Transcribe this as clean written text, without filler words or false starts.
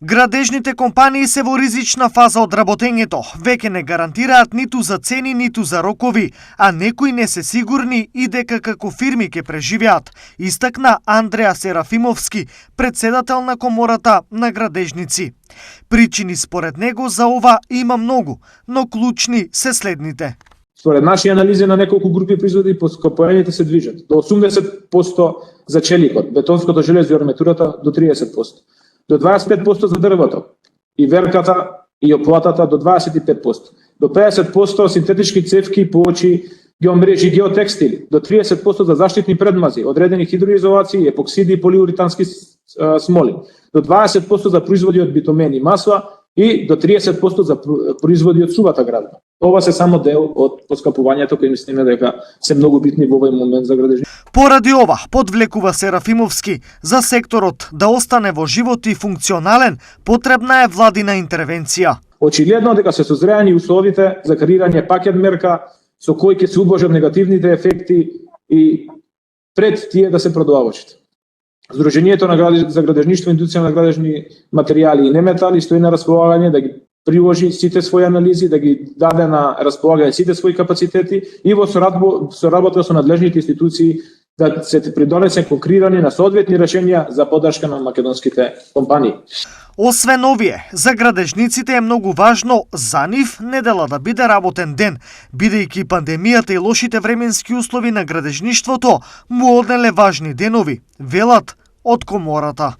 Градежните компании се во ризична фаза од работењето. Веќе не гарантираат ниту за цени, ниту за рокови, а некои не се сигурни и дека како фирми ќе преживеат, истакна Андреа Серафимовски, председател на Комората на градежници. Причини според него за ова има многу, но клучни се следните. Според наши анализи на неколку групи производи, поскапувањето се движат до 80% за челикот, бетонското железо и арматурата до 30%, до 25% за дрвото, и верката и оплатата до 25%, до 50% синтетички цевки, плочи, геомрежи, геотекстили, до 30% за заштитни предмази, одредени хидроизолации, епоксиди и полиуретански смоли, до 20% за производи од битумени масла и до 30% за производи од сувата градба. Ова се само дел од поскапувањето кои мислиме дека се многу битни во овој момент за градежни. Поради ова, подвлекува Серафимовски, за секторот да остане во живот и функционален, потребна е владина интервенција. Очигледно дека се созреани условите за креирање пакет мерка со кои ќе се убложат негативните ефекти и пред тие да се продолжат. Сдруженијето за градежништво и индустрија на градежни материјали и неметали стои на располагање да ги приложи сите своји анализи, да ги даде на располагање сите своји капацитети и во соработка со надлежните институции да се придонесе конкретирање на соодветни решенија за поддршка на македонските компании. Освен овие, за градежниците е многу важно за нив недела да биде работен ден, бидејќи пандемијата и лошите временски услови на градежништвото му однеле важни денови, велат од Комората.